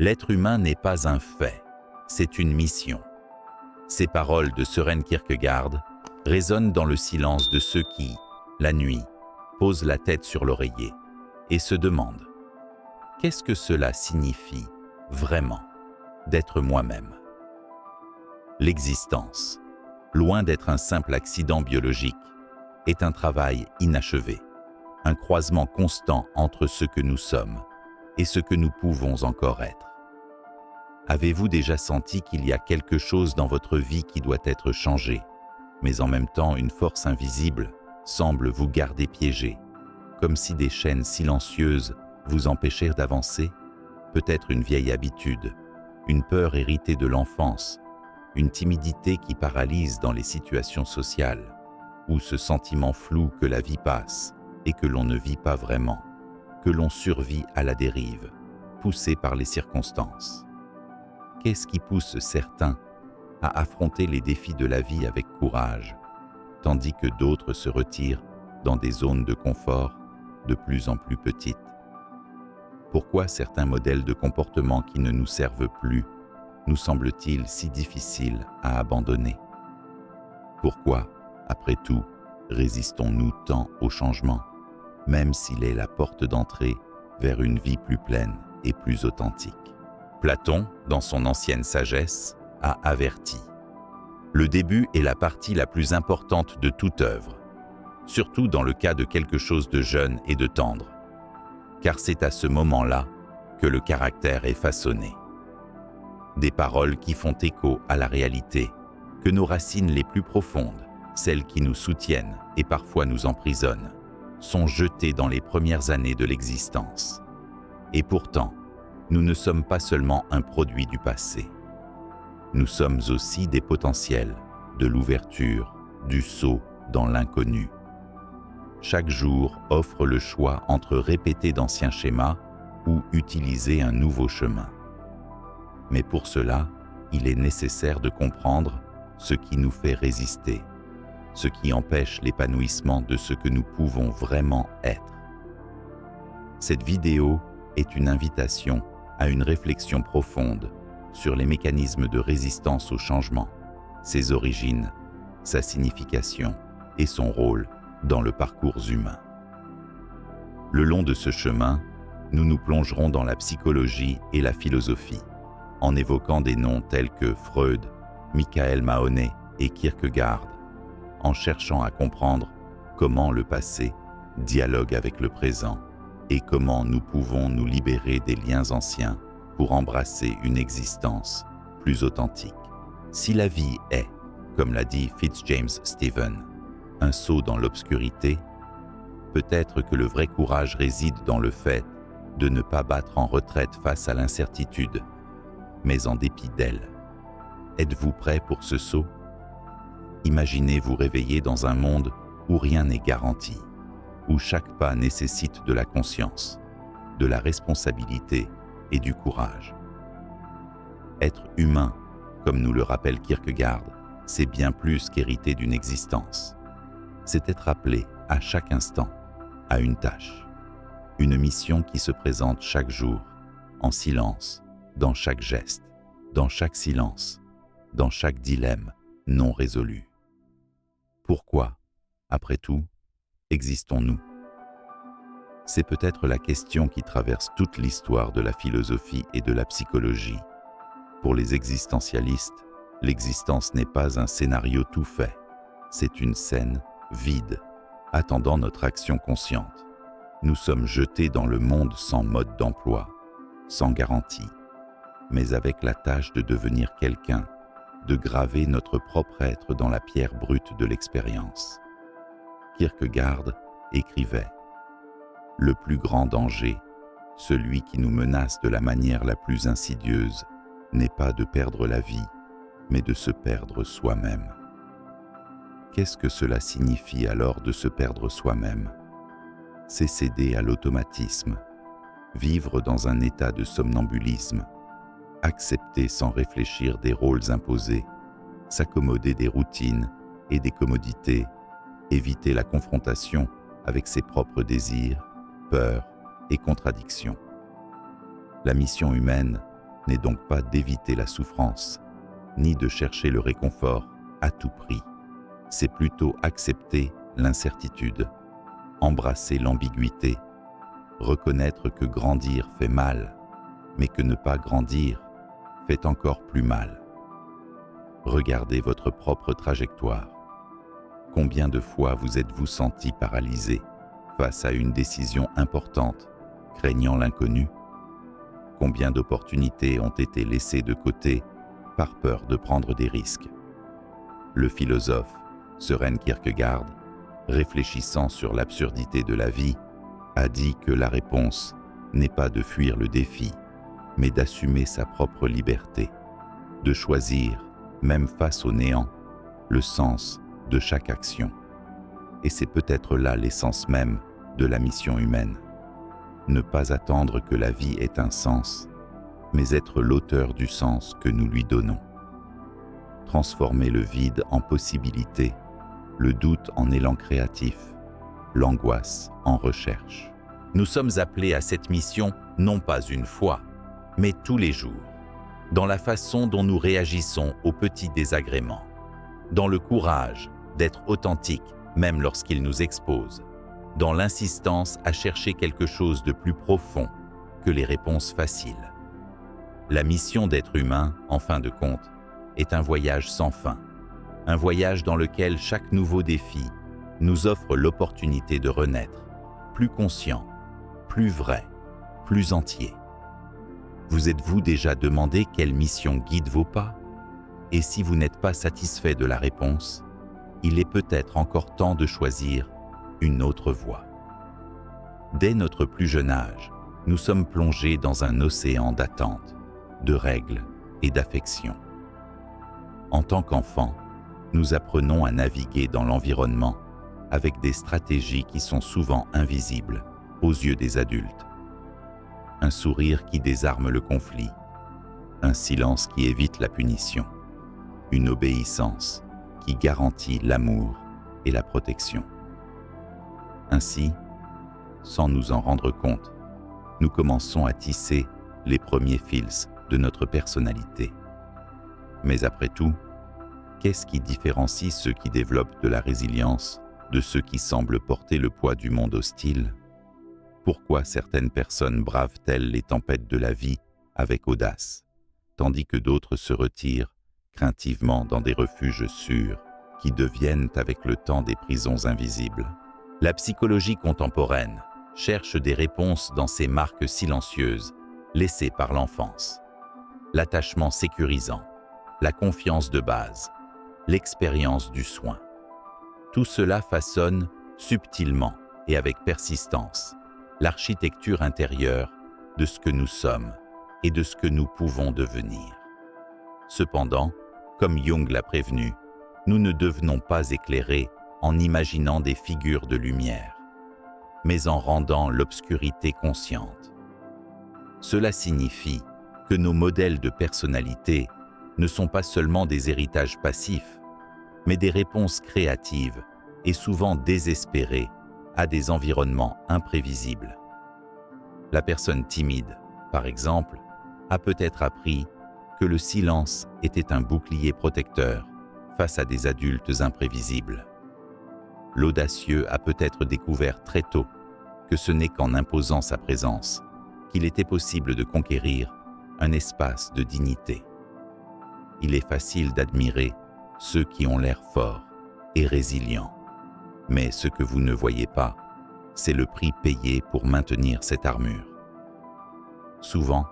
L'être humain n'est pas un fait, c'est une mission. Ces paroles de Søren Kierkegaard résonnent dans le silence de ceux qui, la nuit, posent la tête sur l'oreiller et se demandent « Qu'est-ce que cela signifie, vraiment, d'être moi-même » L'existence, loin d'être un simple accident biologique, est un travail inachevé, un croisement constant entre ce que nous sommes et ce que nous pouvons encore être. Avez-vous déjà senti qu'il y a quelque chose dans votre vie qui doit être changé, mais en même temps une force invisible semble vous garder piégé, comme si des chaînes silencieuses vous empêchaient d'avancer? Peut-être une vieille habitude, une peur héritée de l'enfance, une timidité qui paralyse dans les situations sociales, ou ce sentiment flou que la vie passe et que l'on ne vit pas vraiment, que l'on survit à la dérive, poussé par les circonstances. Qu'est-ce qui pousse certains à affronter les défis de la vie avec courage, tandis que d'autres se retirent dans des zones de confort de plus en plus petites? Pourquoi certains modèles de comportement qui ne nous servent plus nous semblent-ils si difficiles à abandonner? Pourquoi, après tout, résistons-nous tant au changement, même s'il est la porte d'entrée vers une vie plus pleine et plus authentique? Platon, dans son ancienne sagesse, a averti « Le début est la partie la plus importante de toute œuvre, surtout dans le cas de quelque chose de jeune et de tendre, car c'est à ce moment-là que le caractère est façonné. » Des paroles qui font écho à la réalité, que nos racines les plus profondes, celles qui nous soutiennent et parfois nous emprisonnent, sont jetées dans les premières années de l'existence. Et pourtant, nous ne sommes pas seulement un produit du passé. Nous sommes aussi des potentiels, de l'ouverture, du saut dans l'inconnu. Chaque jour offre le choix entre répéter d'anciens schémas ou utiliser un nouveau chemin. Mais pour cela, il est nécessaire de comprendre ce qui nous fait résister, ce qui empêche l'épanouissement de ce que nous pouvons vraiment être. Cette vidéo est une invitation à une réflexion profonde sur les mécanismes de résistance au changement, ses origines, sa signification et son rôle dans le parcours humain. Le long de ce chemin, nous nous plongerons dans la psychologie et la philosophie, en évoquant des noms tels que Freud, Michael Mahoney et Kierkegaard, en cherchant à comprendre comment le passé dialogue avec le présent et comment nous pouvons nous libérer des liens anciens pour embrasser une existence plus authentique. Si la vie est, comme l'a dit Fitzjames Stephen, un saut dans l'obscurité, peut-être que le vrai courage réside dans le fait de ne pas battre en retraite face à l'incertitude, mais en dépit d'elle. Êtes-vous prêt pour ce saut? Imaginez vous réveiller dans un monde où rien n'est garanti, où chaque pas nécessite de la conscience, de la responsabilité et du courage. Être humain, comme nous le rappelle Kierkegaard, c'est bien plus qu'hériter d'une existence. C'est être appelé à chaque instant à une tâche, une mission qui se présente chaque jour, en silence, dans chaque geste, dans chaque silence, dans chaque dilemme non résolu. Pourquoi, après tout, existons-nous? C'est peut-être la question qui traverse toute l'histoire de la philosophie et de la psychologie. Pour les existentialistes, l'existence n'est pas un scénario tout fait, c'est une scène vide, attendant notre action consciente. Nous sommes jetés dans le monde sans mode d'emploi, sans garantie, mais avec la tâche de devenir quelqu'un, de graver notre propre être dans la pierre brute de l'expérience. Kierkegaard écrivait « Le plus grand danger, celui qui nous menace de la manière la plus insidieuse, n'est pas de perdre la vie, mais de se perdre soi-même. » Qu'est-ce que cela signifie alors de se perdre soi-même? C'est céder à l'automatisme, vivre dans un état de somnambulisme, accepter sans réfléchir des rôles imposés, s'accommoder des routines et des commodités, éviter la confrontation avec ses propres désirs, peurs et contradictions. La mission humaine n'est donc pas d'éviter la souffrance, ni de chercher le réconfort à tout prix. C'est plutôt accepter l'incertitude, embrasser l'ambiguïté, reconnaître que grandir fait mal, mais que ne pas grandir fait encore plus mal. Regardez votre propre trajectoire. Combien de fois vous êtes-vous senti paralysé face à une décision importante, craignant l'inconnu? Combien d'opportunités ont été laissées de côté par peur de prendre des risques? Le philosophe Søren Kierkegaard, réfléchissant sur l'absurdité de la vie, a dit que la réponse n'est pas de fuir le défi, mais d'assumer sa propre liberté, de choisir, même face au néant, le sens de chaque action. Et c'est peut-être là l'essence même de la mission humaine. Ne pas attendre que la vie ait un sens, mais être l'auteur du sens que nous lui donnons. Transformer le vide en possibilité, le doute en élan créatif, l'angoisse en recherche. Nous sommes appelés à cette mission non pas une fois, mais tous les jours, dans la façon dont nous réagissons aux petits désagréments, dans le courage d'être authentique même lorsqu'il nous expose, dans l'insistance à chercher quelque chose de plus profond que les réponses faciles. La mission d'être humain, en fin de compte, est un voyage sans fin, un voyage dans lequel chaque nouveau défi nous offre l'opportunité de renaître, plus conscient, plus vrai, plus entier. Vous êtes-vous déjà demandé quelle mission guide vos pas? Et si vous n'êtes pas satisfait de la réponse, il est peut-être encore temps de choisir une autre voie. Dès notre plus jeune âge, nous sommes plongés dans un océan d'attentes, de règles et d'affection. En tant qu'enfants, nous apprenons à naviguer dans l'environnement avec des stratégies qui sont souvent invisibles aux yeux des adultes. Un sourire qui désarme le conflit, un silence qui évite la punition, une obéissance qui garantit l'amour et la protection. Ainsi, sans nous en rendre compte, nous commençons à tisser les premiers fils de notre personnalité. Mais après tout, qu'est-ce qui différencie ceux qui développent de la résilience de ceux qui semblent porter le poids du monde hostile? Pourquoi certaines personnes bravent-elles les tempêtes de la vie avec audace, tandis que d'autres se retirent craintivement dans des refuges sûrs qui deviennent avec le temps des prisons invisibles? La psychologie contemporaine cherche des réponses dans ces marques silencieuses laissées par l'enfance. L'attachement sécurisant, la confiance de base, l'expérience du soin. Tout cela façonne subtilement et avec persistance l'architecture intérieure de ce que nous sommes et de ce que nous pouvons devenir. Cependant, comme Jung l'a prévenu, nous ne devenons pas éclairés en imaginant des figures de lumière, mais en rendant l'obscurité consciente. Cela signifie que nos modèles de personnalité ne sont pas seulement des héritages passifs, mais des réponses créatives et souvent désespérées à des environnements imprévisibles. La personne timide, par exemple, a peut-être appris que le silence était un bouclier protecteur face à des adultes imprévisibles. L'audacieux a peut-être découvert très tôt que ce n'est qu'en imposant sa présence qu'il était possible de conquérir un espace de dignité. Il est facile d'admirer ceux qui ont l'air forts et résilients. Mais ce que vous ne voyez pas, c'est le prix payé pour maintenir cette armure. Souvent,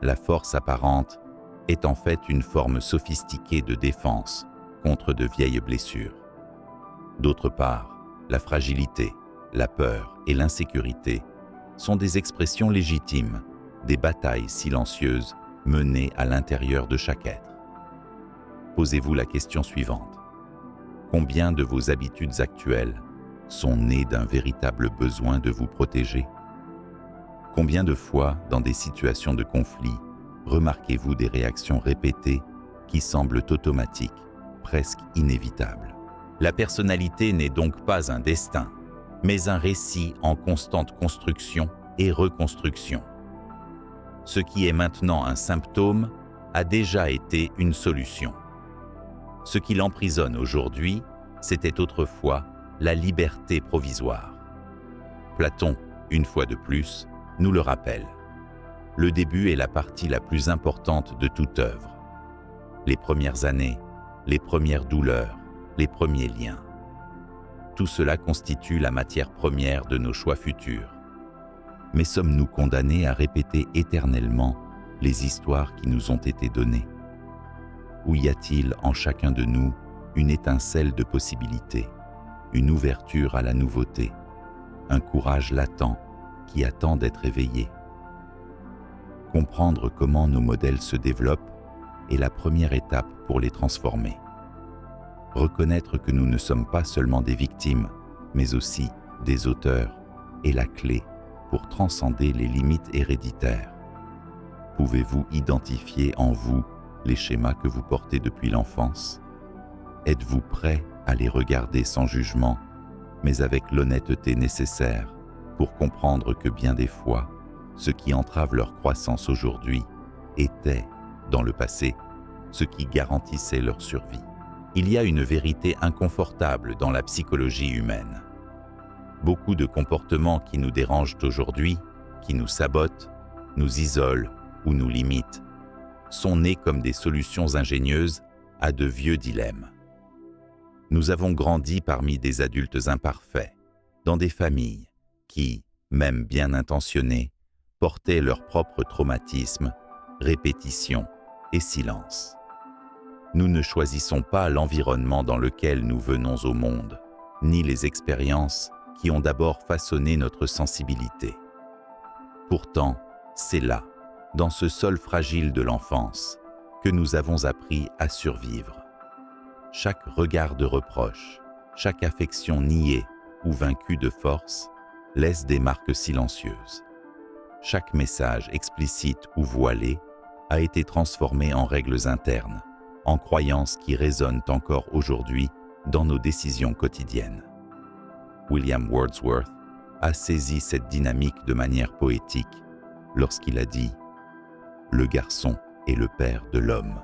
la force apparente est en fait une forme sophistiquée de défense contre de vieilles blessures. D'autre part, la fragilité, la peur et l'insécurité sont des expressions légitimes des batailles silencieuses menées à l'intérieur de chaque être. Posez-vous la question suivante. Combien de vos habitudes actuelles sont nées d'un véritable besoin de vous protéger? Combien de fois, dans des situations de conflit, remarquez-vous des réactions répétées qui semblent automatiques, presque inévitables? La personnalité n'est donc pas un destin, mais un récit en constante construction et reconstruction. Ce qui est maintenant un symptôme a déjà été une solution. Ce qui l'emprisonne aujourd'hui, c'était autrefois la liberté provisoire. Platon, une fois de plus, nous le rappelle. Le début est la partie la plus importante de toute œuvre. Les premières années, les premières douleurs, les premiers liens. Tout cela constitue la matière première de nos choix futurs. Mais sommes-nous condamnés à répéter éternellement les histoires qui nous ont été données? Ou y a-t-il en chacun de nous une étincelle de possibilité, une ouverture à la nouveauté, un courage latent qui attend d'être éveillé? Comprendre comment nos modèles se développent est la première étape pour les transformer. Reconnaître que nous ne sommes pas seulement des victimes, mais aussi des auteurs, est la clé pour transcender les limites héréditaires. Pouvez-vous identifier en vous les schémas que vous portez depuis l'enfance? Êtes-vous prêt à les regarder sans jugement, mais avec l'honnêteté nécessaire pour comprendre que bien des fois, ce qui entrave leur croissance aujourd'hui était, dans le passé, ce qui garantissait leur survie? Il y a une vérité inconfortable dans la psychologie humaine. Beaucoup de comportements qui nous dérangent aujourd'hui, qui nous sabotent, nous isolent ou nous limitent, sont nés comme des solutions ingénieuses à de vieux dilemmes. Nous avons grandi parmi des adultes imparfaits, dans des familles qui, même bien intentionnées, portaient leurs propres traumatismes, répétitions et silence. Nous ne choisissons pas l'environnement dans lequel nous venons au monde, ni les expériences qui ont d'abord façonné notre sensibilité. Pourtant, c'est là, dans ce sol fragile de l'enfance, que nous avons appris à survivre. Chaque regard de reproche, chaque affection niée ou vaincue de force laisse des marques silencieuses. Chaque message explicite ou voilé a été transformé en règles internes, en croyances qui résonnent encore aujourd'hui dans nos décisions quotidiennes. William Wordsworth a saisi cette dynamique de manière poétique lorsqu'il a dit « Le garçon est le père de l'homme ».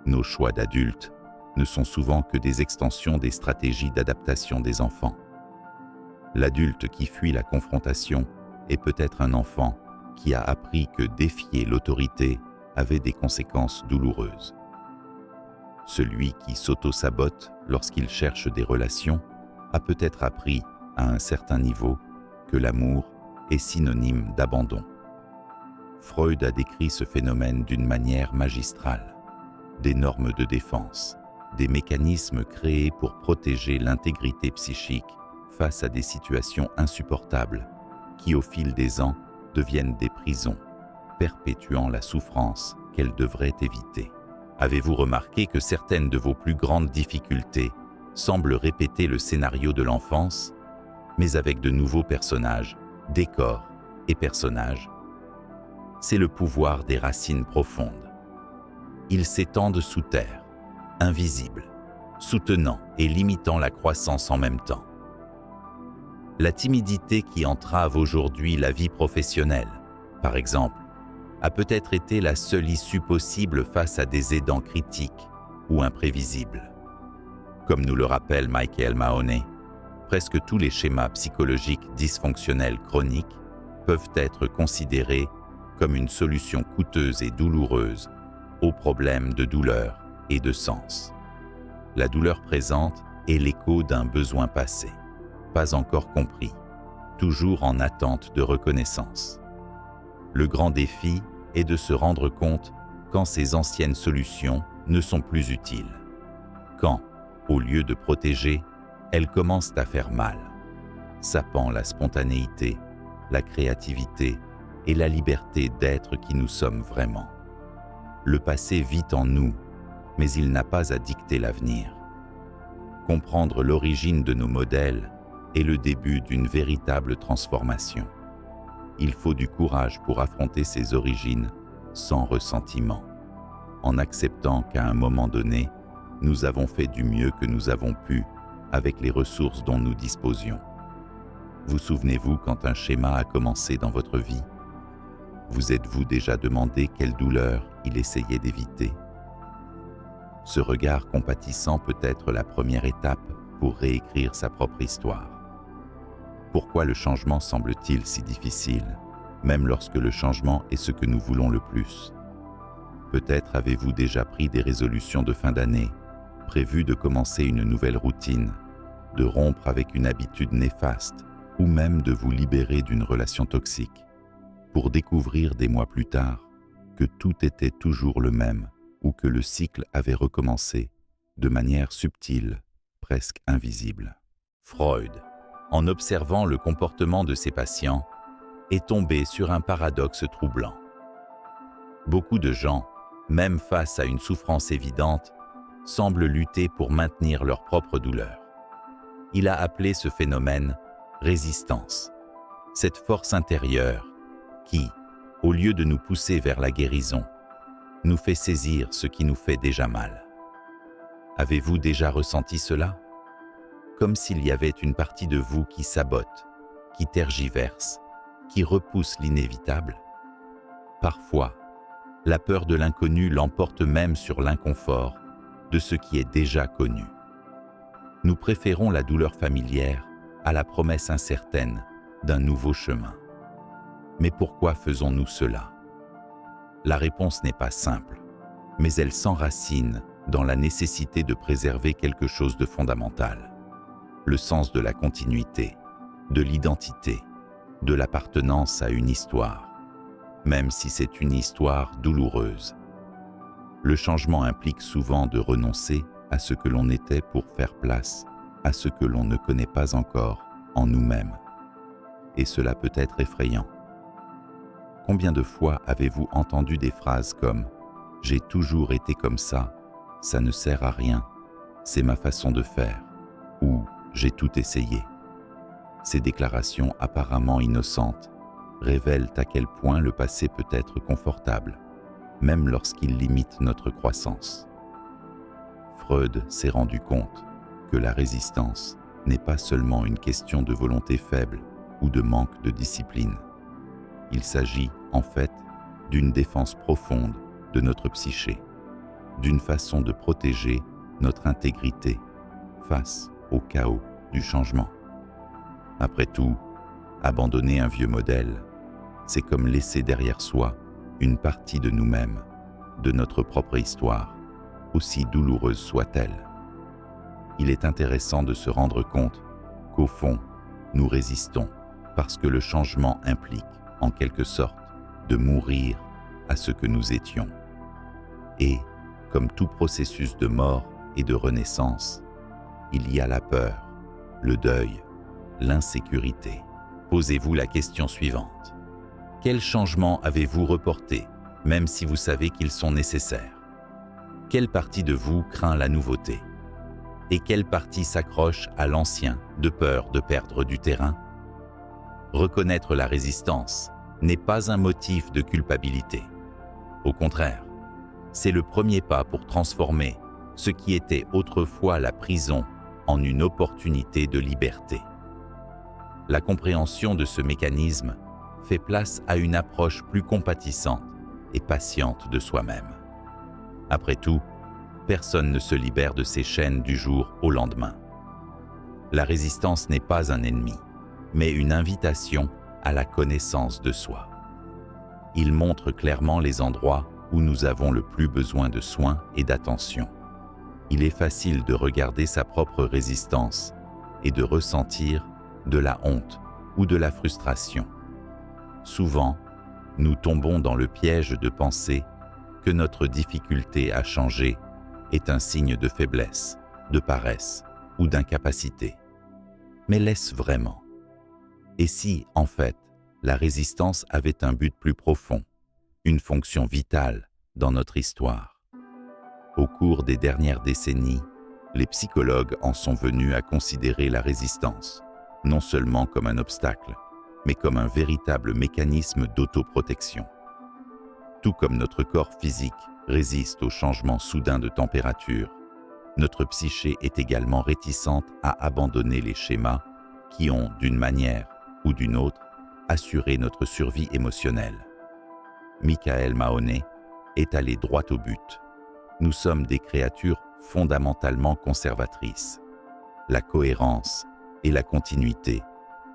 Nos choix d'adultes ne sont souvent que des extensions des stratégies d'adaptation des enfants. L'adulte qui fuit la confrontation est peut-être un enfant qui a appris que défier l'autorité avait des conséquences douloureuses. Celui qui s'auto-sabote lorsqu'il cherche des relations a peut-être appris, à un certain niveau, que l'amour est synonyme d'abandon. Freud a décrit ce phénomène d'une manière magistrale. Des normes de défense, des mécanismes créés pour protéger l'intégrité psychique face à des situations insupportables qui, au fil des ans, deviennent des prisons, perpétuant la souffrance qu'elles devraient éviter. Avez-vous remarqué que certaines de vos plus grandes difficultés semblent répéter le scénario de l'enfance, mais avec de nouveaux personnages, décors et personnages? C'est le pouvoir des racines profondes. Ils s'étendent sous terre, invisibles, soutenant et limitant la croissance en même temps. La timidité qui entrave aujourd'hui la vie professionnelle, par exemple, a peut-être été la seule issue possible face à des aidants critiques ou imprévisibles. Comme nous le rappelle Michael Mahoney, presque tous les schémas psychologiques dysfonctionnels chroniques peuvent être considérés comme une solution coûteuse et douloureuse aux problèmes de douleur et de sens. La douleur présente est l'écho d'un besoin passé, pas encore compris, toujours en attente de reconnaissance. Le grand défi est de se rendre compte quand ces anciennes solutions ne sont plus utiles. Quand, au lieu de protéger, elles commencent à faire mal, sapant la spontanéité, la créativité et la liberté d'être qui nous sommes vraiment. Le passé vit en nous, mais il n'a pas à dicter l'avenir. Comprendre l'origine de nos modèles est le début d'une véritable transformation. Il faut du courage pour affronter ces origines sans ressentiment, en acceptant qu'à un moment donné, nous avons fait du mieux que nous avons pu avec les ressources dont nous disposions. Vous souvenez-vous quand un schéma a commencé dans votre vie? Vous êtes-vous déjà demandé quelle douleur il essayait d'éviter? Ce regard compatissant peut être la première étape pour réécrire sa propre histoire. Pourquoi le changement semble-t-il si difficile, même lorsque le changement est ce que nous voulons le plus? Peut-être avez-vous déjà pris des résolutions de fin d'année, prévu de commencer une nouvelle routine, de rompre avec une habitude néfaste ou même de vous libérer d'une relation toxique, pour découvrir des mois plus tard que tout était toujours le même ou que le cycle avait recommencé de manière subtile, presque invisible. Freud, en observant le comportement de ses patients, est tombé sur un paradoxe troublant. Beaucoup de gens, même face à une souffrance évidente, semblent lutter pour maintenir leur propre douleur. Il a appelé ce phénomène résistance, cette force intérieure qui, au lieu de nous pousser vers la guérison, nous fait saisir ce qui nous fait déjà mal. Avez-vous déjà ressenti cela? Comme s'il y avait une partie de vous qui sabote, qui tergiverse, qui repousse l'inévitable? Parfois, la peur de l'inconnu l'emporte même sur l'inconfort de ce qui est déjà connu. Nous préférons la douleur familière à la promesse incertaine d'un nouveau chemin. Mais pourquoi faisons-nous cela? La réponse n'est pas simple, mais elle s'enracine dans la nécessité de préserver quelque chose de fondamental: le sens de la continuité, de l'identité, de l'appartenance à une histoire, même si c'est une histoire douloureuse. Le changement implique souvent de renoncer à ce que l'on était pour faire place à ce que l'on ne connaît pas encore en nous-mêmes. Et cela peut être effrayant. Combien de fois avez-vous entendu des phrases comme « J'ai toujours été comme ça, ça ne sert à rien, c'est ma façon de faire » ou « J'ai tout essayé ». Ces déclarations apparemment innocentes révèlent à quel point le passé peut être confortable, même lorsqu'il limite notre croissance. Freud s'est rendu compte que la résistance n'est pas seulement une question de volonté faible ou de manque de discipline. Il s'agit, en fait, d'une défense profonde de notre psyché, d'une façon de protéger notre intégrité face au chaos du changement. Après tout, abandonner un vieux modèle, c'est comme laisser derrière soi une partie de nous-mêmes, de notre propre histoire, aussi douloureuse soit-elle. Il est intéressant de se rendre compte qu'au fond, nous résistons parce que le changement implique, en quelque sorte, de mourir à ce que nous étions. Et, comme tout processus de mort et de renaissance, il y a la peur, le deuil, l'insécurité. Posez-vous la question suivante. Quels changements avez-vous reportés, même si vous savez qu'ils sont nécessaires? Quelle partie de vous craint la nouveauté? Et quelle partie s'accroche à l'ancien de peur de perdre du terrain? Reconnaître la résistance n'est pas un motif de culpabilité. Au contraire, c'est le premier pas pour transformer ce qui était autrefois la prison en une opportunité de liberté. La compréhension de ce mécanisme fait place à une approche plus compatissante et patiente de soi-même. Après tout, personne ne se libère de ces chaînes du jour au lendemain. La résistance n'est pas un ennemi, mais une invitation à la connaissance de soi. Il montre clairement les endroits où nous avons le plus besoin de soins et d'attention. Il est facile de regarder sa propre résistance et de ressentir de la honte ou de la frustration. Souvent, nous tombons dans le piège de penser que notre difficulté à changer est un signe de faiblesse, de paresse ou d'incapacité. Mais l'est-ce vraiment? Et si, en fait, la résistance avait un but plus profond, une fonction vitale dans notre histoire? Au cours des dernières décennies, les psychologues en sont venus à considérer la résistance, non seulement comme un obstacle, mais comme un véritable mécanisme d'autoprotection. Tout comme notre corps physique résiste aux changements soudains de température, notre psyché est également réticente à abandonner les schémas qui ont, d'une manière ou d'une autre, assuré notre survie émotionnelle. Michael Mahoney, est allé droit au but. Nous sommes des créatures fondamentalement conservatrices. La cohérence et la continuité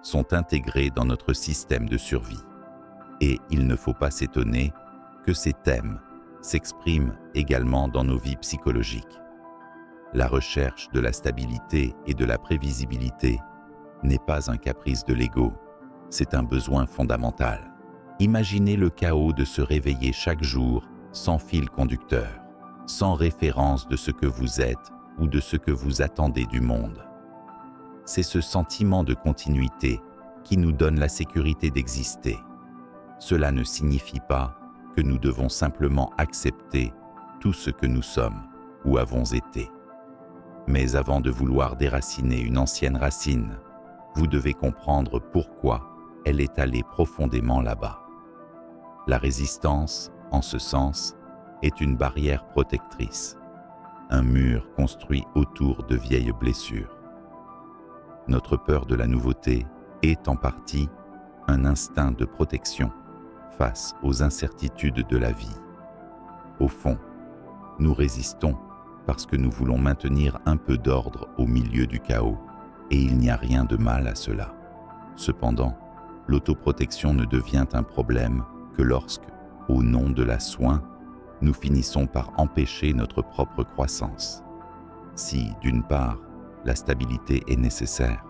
sont intégrées dans notre système de survie. Et il ne faut pas s'étonner que ces thèmes s'expriment également dans nos vies psychologiques. La recherche de la stabilité et de la prévisibilité n'est pas un caprice de l'ego, c'est un besoin fondamental. Imaginez le chaos de se réveiller chaque jour sans fil conducteur, sans référence de ce que vous êtes ou de ce que vous attendez du monde. C'est ce sentiment de continuité qui nous donne la sécurité d'exister. Cela ne signifie pas que nous devons simplement accepter tout ce que nous sommes ou avons été. Mais avant de vouloir déraciner une ancienne racine, vous devez comprendre pourquoi elle est allée profondément là-bas. La résistance, en ce sens, est une barrière protectrice, un mur construit autour de vieilles blessures. Notre peur de la nouveauté est en partie un instinct de protection face aux incertitudes de la vie. Au fond, nous résistons parce que nous voulons maintenir un peu d'ordre au milieu du chaos, et il n'y a rien de mal à cela. Cependant, l'autoprotection ne devient un problème que lorsque, au nom de la soin, nous finissons par empêcher notre propre croissance. Si, d'une part, la stabilité est nécessaire,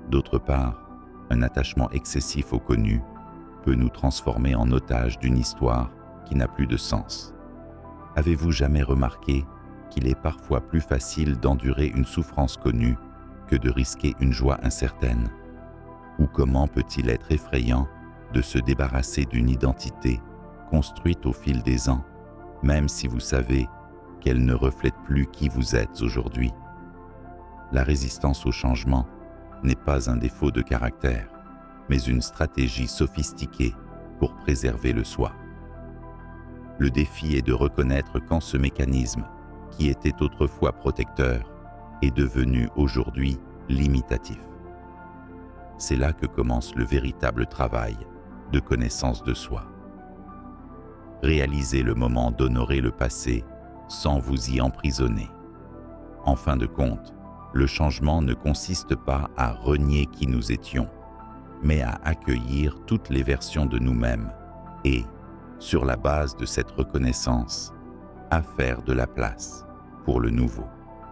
d'autre part, un attachement excessif au connu peut nous transformer en otages d'une histoire qui n'a plus de sens. Avez-vous jamais remarqué qu'il est parfois plus facile d'endurer une souffrance connue que de risquer une joie incertaine? Ou comment peut-il être effrayant de se débarrasser d'une identité construite au fil des ans, même si vous savez qu'elle ne reflète plus qui vous êtes aujourd'hui? La résistance au changement n'est pas un défaut de caractère, mais une stratégie sophistiquée pour préserver le soi. Le défi est de reconnaître quand ce mécanisme, qui était autrefois protecteur, est devenu aujourd'hui limitatif. C'est là que commence le véritable travail de connaissance de soi. Réalisez le moment d'honorer le passé sans vous y emprisonner. En fin de compte, le changement ne consiste pas à renier qui nous étions, mais à accueillir toutes les versions de nous-mêmes et, sur la base de cette reconnaissance, à faire de la place pour le nouveau.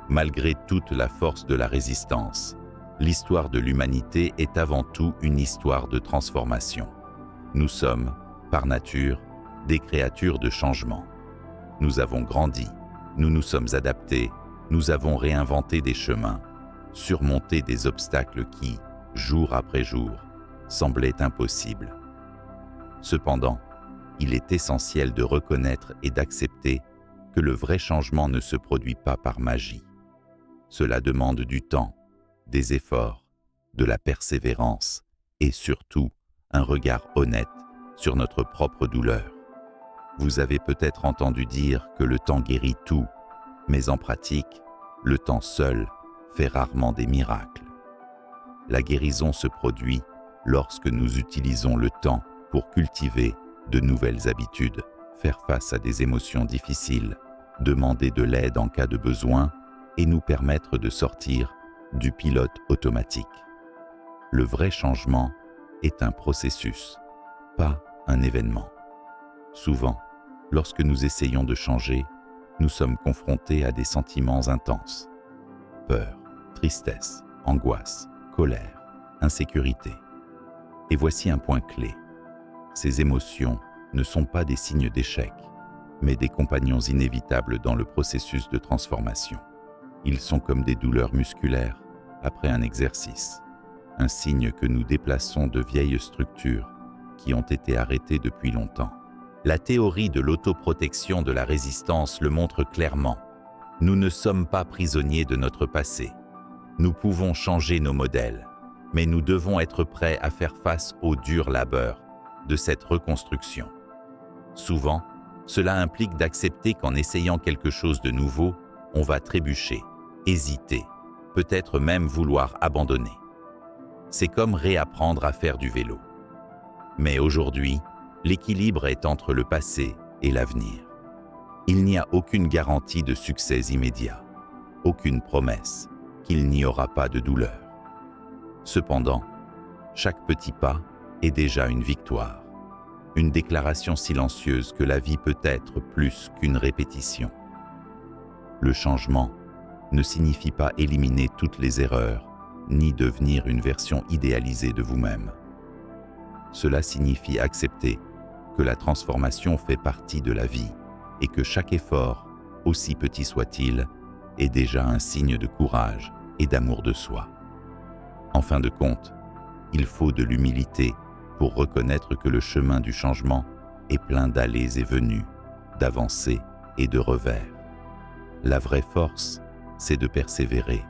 Malgré toute la force de la résistance, l'histoire de l'humanité est avant tout une histoire de transformation. Nous sommes, par nature, des créatures de changement. Nous avons grandi, nous nous sommes adaptés, nous avons réinventé des chemins, surmonté des obstacles qui, jour après jour, semblaient impossibles. Cependant, il est essentiel de reconnaître et d'accepter que le vrai changement ne se produit pas par magie. Cela demande du temps, des efforts, de la persévérance et surtout un regard honnête sur notre propre douleur. Vous avez peut-être entendu dire que le temps guérit tout, mais en pratique, le temps seul fait rarement des miracles. La guérison se produit lorsque nous utilisons le temps pour cultiver de nouvelles habitudes, faire face à des émotions difficiles, demander de l'aide en cas de besoin et nous permettre de sortir du pilote automatique. Le vrai changement est un processus, pas un événement. Souvent, lorsque nous essayons de changer, nous sommes confrontés à des sentiments intenses. Peur, tristesse, angoisse, colère, insécurité. Et voici un point clé. Ces émotions ne sont pas des signes d'échec, mais des compagnons inévitables dans le processus de transformation. Ils sont comme des douleurs musculaires après un exercice, un signe que nous déplaçons de vieilles structures qui ont été arrêtées depuis longtemps. La théorie de l'autoprotection de la résistance le montre clairement. Nous ne sommes pas prisonniers de notre passé. Nous pouvons changer nos modèles, mais nous devons être prêts à faire face au dur labeur de cette reconstruction. Souvent, cela implique d'accepter qu'en essayant quelque chose de nouveau, on va trébucher, hésiter, peut-être même vouloir abandonner. C'est comme réapprendre à faire du vélo. Mais aujourd'hui, L'équilibre est entre le passé et l'avenir. Il n'y a aucune garantie de succès immédiat, aucune promesse qu'il n'y aura pas de douleur. Cependant, chaque petit pas est déjà une victoire, une déclaration silencieuse que la vie peut être plus qu'une répétition. Le changement ne signifie pas éliminer toutes les erreurs, ni devenir une version idéalisée de vous-même. Cela signifie accepter que la transformation fait partie de la vie et que chaque effort, aussi petit soit-il, est déjà un signe de courage et d'amour de soi. En fin de compte, il faut de l'humilité pour reconnaître que le chemin du changement est plein d'allées et venues, d'avancées et de revers. La vraie force, c'est de persévérer,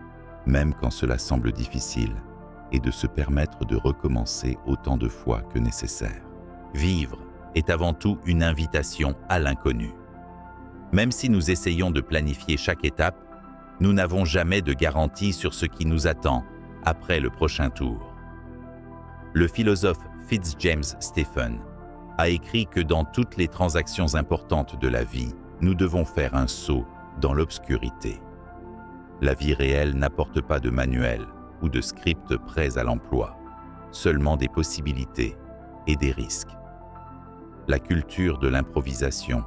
même quand cela semble difficile, et de se permettre de recommencer autant de fois que nécessaire. Vivre est avant tout une invitation à l'inconnu. Même si nous essayons de planifier chaque étape, nous n'avons jamais de garantie sur ce qui nous attend après le prochain tour. Le philosophe Fitzjames Stephen a écrit que dans toutes les transactions importantes de la vie, nous devons faire un saut dans l'obscurité. La vie réelle n'apporte pas de manuel ou de script prêts à l'emploi, seulement des possibilités et des risques. La culture de l'improvisation,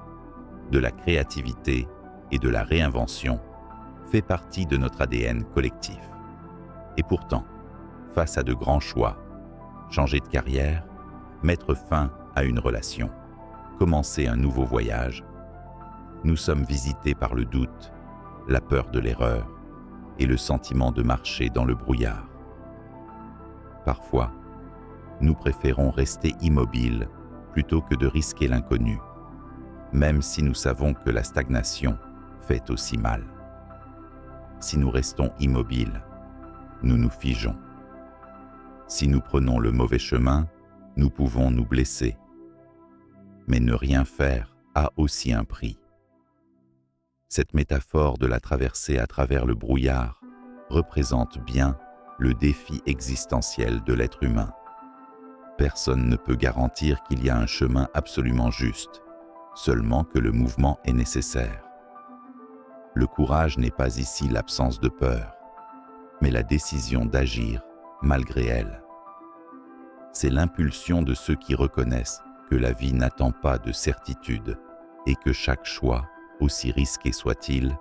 de la créativité et de la réinvention fait partie de notre ADN collectif. Et pourtant, face à de grands choix, changer de carrière, mettre fin à une relation, commencer un nouveau voyage, nous sommes visités par le doute, la peur de l'erreur et le sentiment de marcher dans le brouillard. Parfois, nous préférons rester immobiles plutôt que de risquer l'inconnu, même si nous savons que la stagnation fait aussi mal. Si nous restons immobiles, nous nous figeons. Si nous prenons le mauvais chemin, nous pouvons nous blesser. Mais ne rien faire a aussi un prix. Cette métaphore de la traversée à travers le brouillard représente bien le défi existentiel de l'être humain. Personne ne peut garantir qu'il y a un chemin absolument juste, seulement que le mouvement est nécessaire. Le courage n'est pas ici l'absence de peur, mais la décision d'agir malgré elle. C'est l'impulsion de ceux qui reconnaissent que la vie n'attend pas de certitude et que chaque choix, aussi risqué soit-il,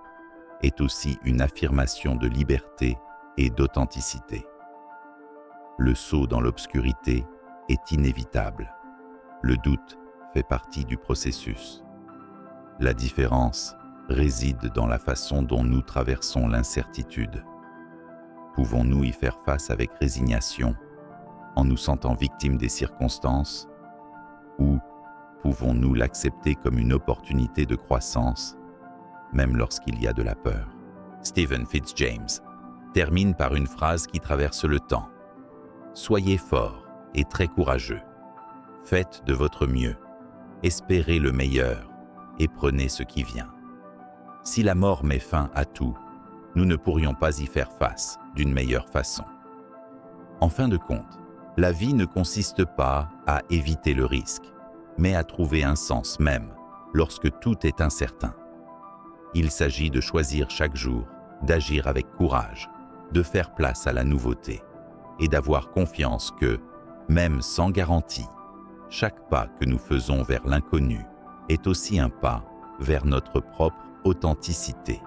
est aussi une affirmation de liberté et d'authenticité. Le saut dans l'obscurité est inévitable. Le doute fait partie du processus. La différence réside dans la façon dont nous traversons l'incertitude. Pouvons-nous y faire face avec résignation, en nous sentant victimes des circonstances, ou pouvons-nous l'accepter comme une opportunité de croissance, même lorsqu'il y a de la peur? Stephen Fitzjames termine par une phrase qui traverse le temps. Soyez forts et très courageux. Faites de votre mieux. Espérez le meilleur et prenez ce qui vient. Si la mort met fin à tout, nous ne pourrions pas y faire face d'une meilleure façon. En fin de compte, la vie ne consiste pas à éviter le risque, mais à trouver un sens même lorsque tout est incertain. Il s'agit de choisir chaque jour, d'agir avec courage, de faire place à la nouveauté et d'avoir confiance que, même sans garantie, chaque pas que nous faisons vers l'inconnu est aussi un pas vers notre propre authenticité.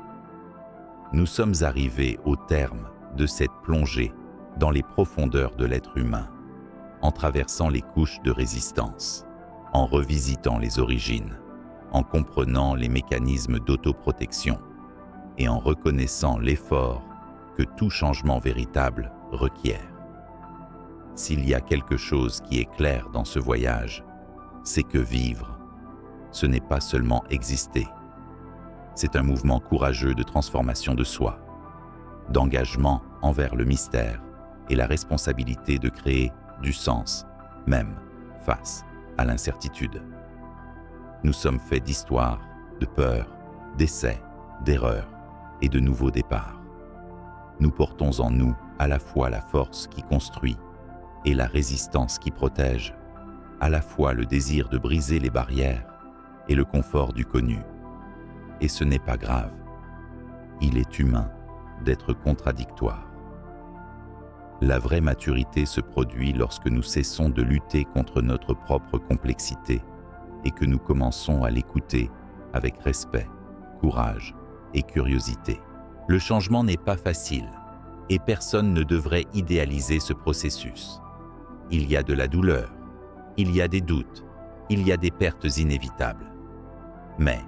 Nous sommes arrivés au terme de cette plongée dans les profondeurs de l'être humain, en traversant les couches de résistance, en revisitant les origines, en comprenant les mécanismes d'autoprotection et en reconnaissant l'effort que tout changement véritable requiert. S'il y a quelque chose qui est clair dans ce voyage, c'est que vivre, ce n'est pas seulement exister. C'est un mouvement courageux de transformation de soi, d'engagement envers le mystère et la responsabilité de créer du sens, même face à l'incertitude. Nous sommes faits d'histoire, de peur, d'essais, d'erreurs et de nouveaux départs. Nous portons en nous à la fois la force qui construit et la résistance qui protège. à la fois le désir de briser les barrières et le confort du connu. Et ce n'est pas grave. Il est humain d'être contradictoire. La vraie maturité se produit lorsque nous cessons de lutter contre notre propre complexité et que nous commençons à l'écouter avec respect, courage et curiosité. Le changement n'est pas facile et personne ne devrait idéaliser ce processus. Il y a de la douleur, il y a des doutes, il y a des pertes inévitables. Mais,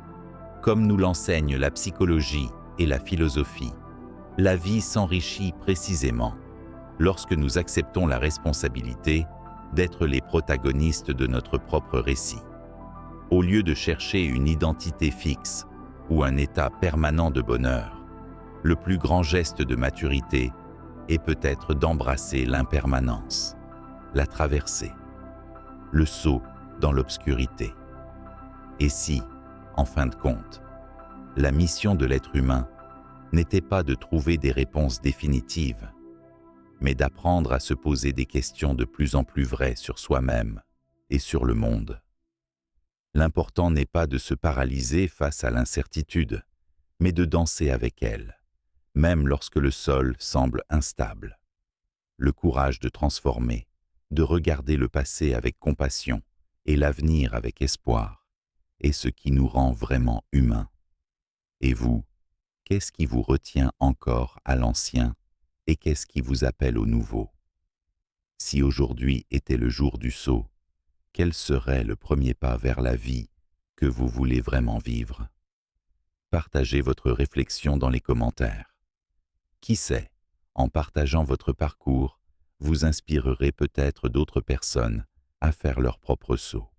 comme nous l'enseignent la psychologie et la philosophie, la vie s'enrichit précisément lorsque nous acceptons la responsabilité d'être les protagonistes de notre propre récit. Au lieu de chercher une identité fixe ou un état permanent de bonheur, le plus grand geste de maturité est peut-être d'embrasser l'impermanence, la traversée, le saut dans l'obscurité. Et si, en fin de compte, la mission de l'être humain n'était pas de trouver des réponses définitives, mais d'apprendre à se poser des questions de plus en plus vraies sur soi-même et sur le monde. L'important n'est pas de se paralyser face à l'incertitude, mais de danser avec elle, même lorsque le sol semble instable. Le courage de transformer, de regarder le passé avec compassion et l'avenir avec espoir, est ce qui nous rend vraiment humains. Et vous, qu'est-ce qui vous retient encore à l'ancien et qu'est-ce qui vous appelle au nouveau? Si aujourd'hui était le jour du saut, quel serait le premier pas vers la vie que vous voulez vraiment vivre? Partagez votre réflexion dans les commentaires. Qui sait, en partageant votre parcours, vous inspirerez peut-être d'autres personnes à faire leur propre saut.